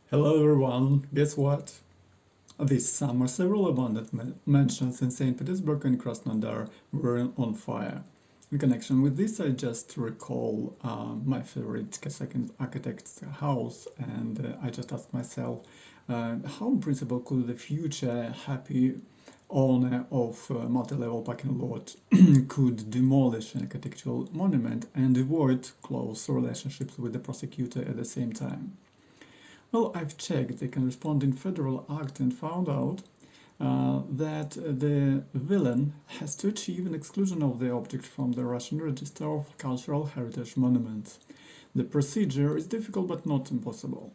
Hello everyone, guess what? This summer several abandoned mansions in St. Petersburg and Krasnodar were on fire. In connection with this, I just recall my favorite Kosyakin architect's house, and I just asked myself, how in principle could the future happy owner of a multi-level parking lot could demolish an architectural monument and avoid close relationships with the prosecutor at the same time? Well, I've checked the corresponding federal act and found out that the villain has to achieve an exclusion of the object from the Russian Register of Cultural Heritage Monuments. The procedure is difficult but not impossible.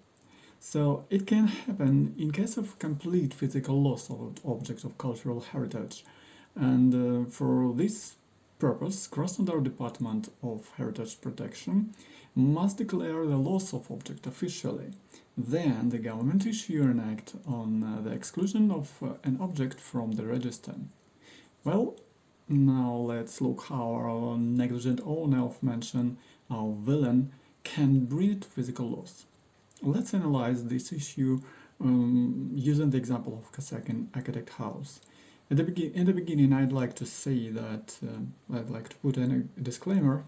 So it can happen in case of complete physical loss of object of cultural heritage. And for this purpose, Krasnodar Department of Heritage Protection must declare the loss of object officially. Then the government issue an act on the exclusion of an object from the register. Well, now let's look how our negligent owner of mansion, our villain, can bring it to physical loss. Let's analyze this issue using the example of Kosyakin architect house. In the beginning, I'd like to say that I'd like to put in a disclaimer.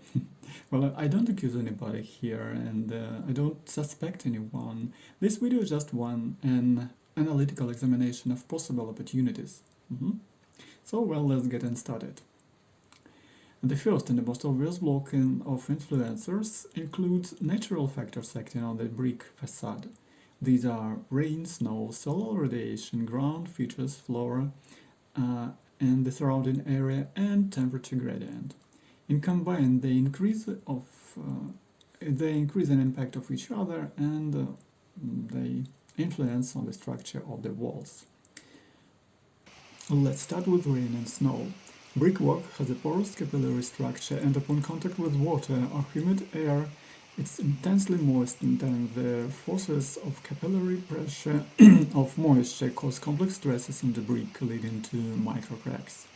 Well, I don't accuse anybody here, and I don't suspect anyone. This video is just an analytical examination of possible opportunities. So, well, let's get started. The first and the most obvious block of influencers includes natural factors acting on the brick facade. These are rain, snow, solar radiation, ground features, flora, and the surrounding area, and temperature gradient. In combined, they increase an impact of each other, and they influence on the structure of the walls. Let's start with rain and snow. Brickwork has a porous capillary structure, and upon contact with water or humid air, it's intensely moistened, and the forces of capillary pressure of moisture cause complex stresses in the brick, leading to microcracks.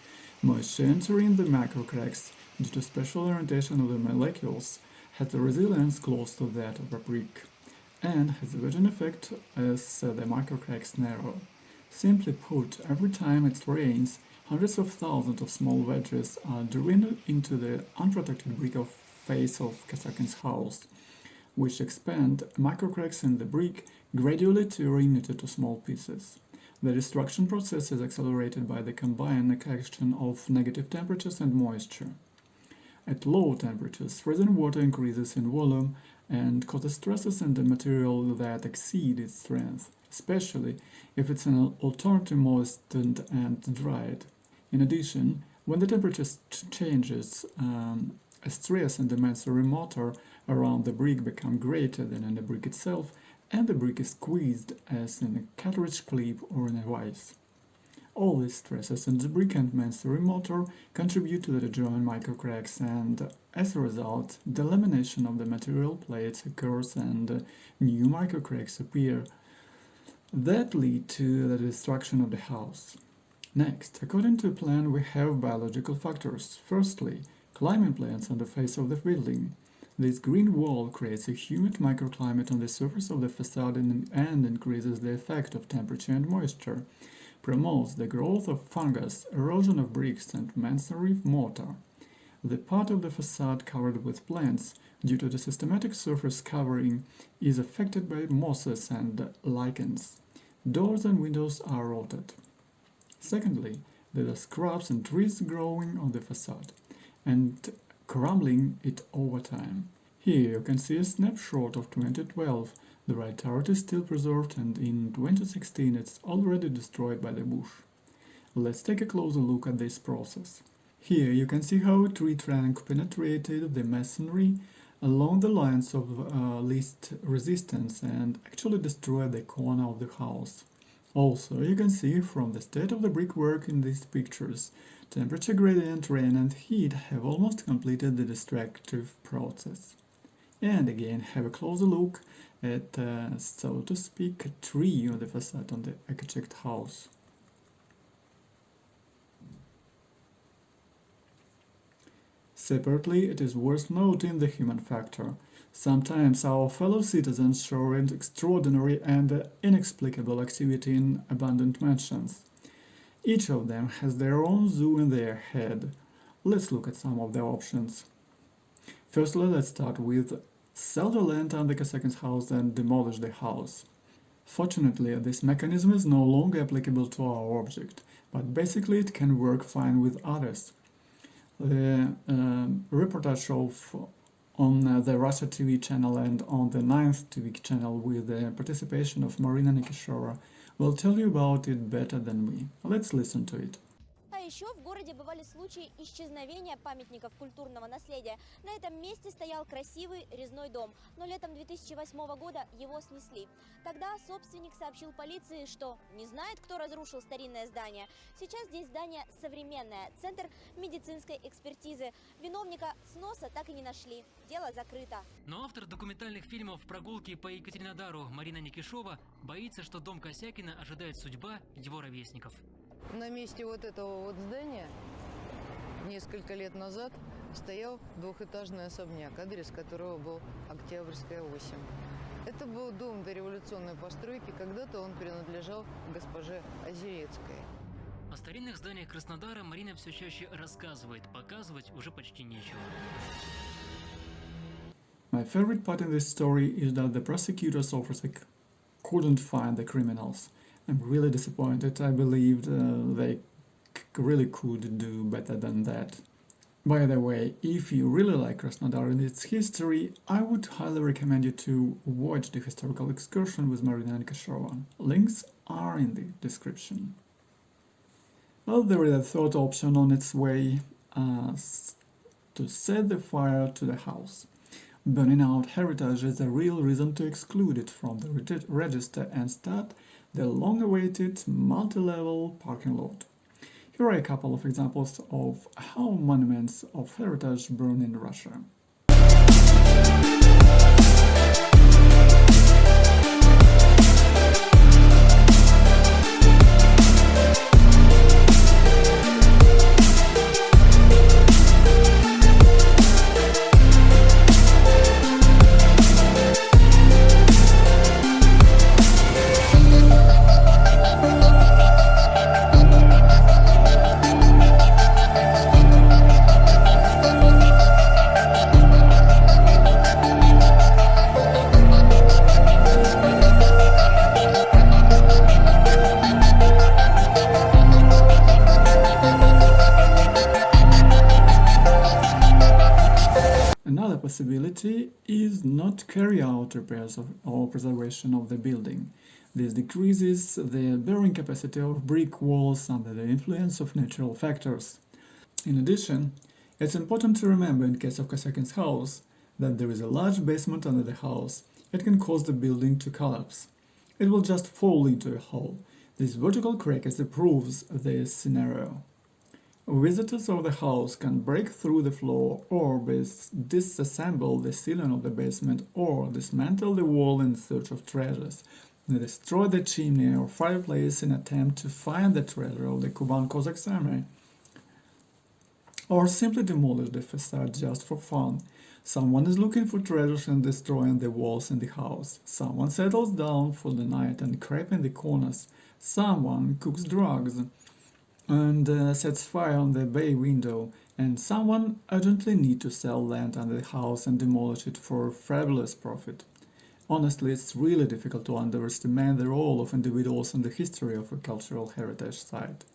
Moisture entering the microcracks due to special orientation of the molecules has a resilience close to that of a brick, and has a wetting effect as the microcracks narrow. Simply put, every time it rains, hundreds of thousands of small wedges are driven into the unprotected brick of face of Kosyakin's house, which expand microcracks in the brick, gradually tearing it into small pieces. The destruction process is accelerated by the combined action of negative temperatures and moisture. At low temperatures, freezing water increases in volume and causes stresses in the material that exceed its strength, especially if it's an alternative moistened and dried. In addition, when the temperature changes, a stress and the masonry mortar around the brick become greater than in the brick itself, and the brick is squeezed as in a cartridge clip or in a vise. All these stresses in the brick and masonry mortar contribute to the joint microcracks, and as a result, the lamination of the material plates occurs and new microcracks appear that lead to the destruction of the house. Next, according to a plan, we have biological factors. Firstly, climbing plants on the face of the building. This green wall creates a humid microclimate on the surface of the facade and increases the effect of temperature and moisture, promotes the growth of fungus, erosion of bricks and masonry mortar. The part of the facade covered with plants, due to the systematic surface covering, is affected by mosses and lichens. Doors and windows are rotted. Secondly, there are shrubs and trees growing on the facade and crumbling it over time. Here you can see a snapshot of 2012. The right turret is still preserved, and in 2016 it's already destroyed by the bush. Let's take a closer look at this process. Here you can see how a tree trunk penetrated the masonry along the lines of least resistance and actually destroyed the corner of the house. Also, you can see from the state of the brickwork in these pictures, temperature gradient, rain and heat have almost completed the destructive process. And again, have a closer look at, so to speak, a tree on the facade on the architect house. Separately, it is worth noting the human factor. Sometimes our fellow citizens show extraordinary and inexplicable activity in abandoned mansions. Each of them has their own zoo in their head. Let's look at some of the options. Firstly, let's start with sell the land under Kosyakin's house and demolish the house. Fortunately, this mechanism is no longer applicable to our object, but basically it can work fine with others. The reportage on the Russia TV channel and on the 9th TV channel with the participation of Marina Nikishora will tell you about it better than me. Let's listen to it. А еще в городе бывали случаи исчезновения памятников культурного наследия. На этом месте стоял красивый резной дом, но летом 2008 года его снесли. Тогда собственник сообщил полиции, что не знает, кто разрушил старинное здание. Сейчас здесь здание современное, центр медицинской экспертизы. Виновника сноса так и не нашли. Дело закрыто. Но автор документальных фильмов «Прогулки по Екатеринодару» Марина Никишова боится, что дом Косякина ожидает судьба его ровесников. На месте вот этого вот здания несколько лет назад стоял двухэтажный особняк, адрес которого был Октябрьская, 8. Это был дом дореволюционной постройки, когда-то он принадлежал госпоже Озерецкой. О старинных зданиях Краснодара Марина все чаще рассказывает, показывать уже почти нечего. My favorite part in this story is that the prosecutor's office couldn't find the criminals. I'm really disappointed. I believed they really could do better than that. By the way, if you really like Krasnodar and its history, I would highly recommend you to watch the historical excursion with Marina Nikishova. Links are in the description. Well, there is a third option on its way to set the fire to the house. Burning out heritage is a real reason to exclude it from the register and start the long-awaited multi-level parking lot. Here are a couple of examples of how monuments of heritage burn in Russia. Another possibility is not carry out repairs or preservation of the building. This decreases the bearing capacity of brick walls under the influence of natural factors. In addition, it's important to remember in case of Kosyakin's house that there is a large basement under the house. It can cause the building to collapse. It will just fall into a hole. This vertical crack proves this scenario. Visitors of the house can break through the floor or disassemble the ceiling of the basement or dismantle the wall in search of treasures. They destroy the chimney or fireplace in attempt to find the treasure of the Kuban Cossacks army. Or simply demolish the facade just for fun. Someone is looking for treasures and destroying the walls in the house. Someone settles down for the night and creeps in the corners. Someone cooks drugs and sets fire on the bay window, and someone urgently needs to sell land under the house and demolish it for fabulous profit. Honestly, it's really difficult to underestimate the role of individuals in the history of a cultural heritage site.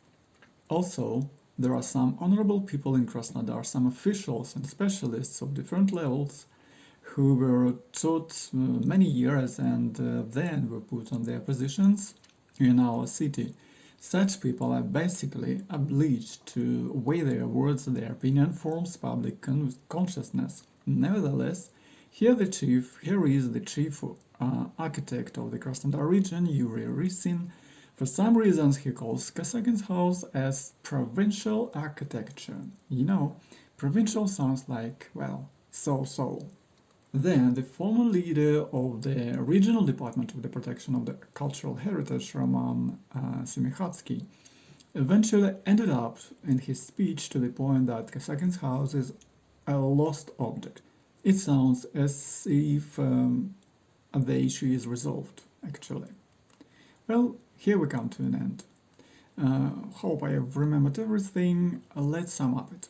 Also, there are some honorable people in Krasnodar, some officials and specialists of different levels who were taught many years and then were put on their positions in our city. Such people are basically obliged to weigh their words. Their opinion forms public consciousness. Nevertheless, here is the chief architect of the Krasnodar region, Yuri Risin. For some reasons, he calls Kosyakin's house as provincial architecture. You know, provincial sounds like, well, so. Then, the former leader of the regional department of the protection of the cultural heritage, Roman Semikhatsky, eventually ended up in his speech to the point that Kosyakin's house is a lost object. It sounds as if the issue is resolved, actually. Well, here we come to an end. Hope I have remembered everything. Let's sum up it.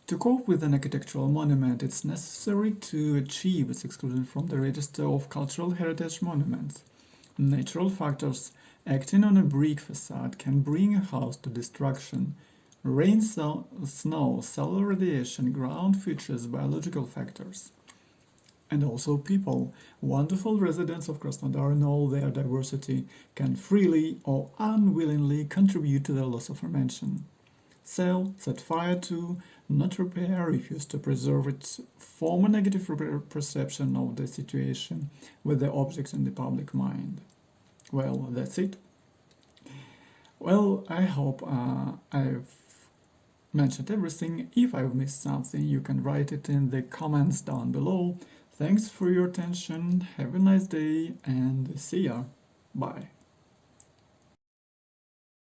To cope with an architectural monument, it's necessary to achieve its exclusion from the register of cultural heritage monuments. Natural factors acting on a brick facade can bring a house to destruction. Rain, snow, solar radiation, ground features, biological factors. And also people, wonderful residents of Krasnodar in all their diversity, can freely or unwillingly contribute to the loss aforementioned. Sell, set fire to, not repair, refuse to preserve it, form a negative perception of the situation with the object in the public mind. Well, that's it. Well, I hope I've mentioned everything. If I've missed something, you can write it in the comments down below. Thanks for your attention, have a nice day, and see ya. Bye.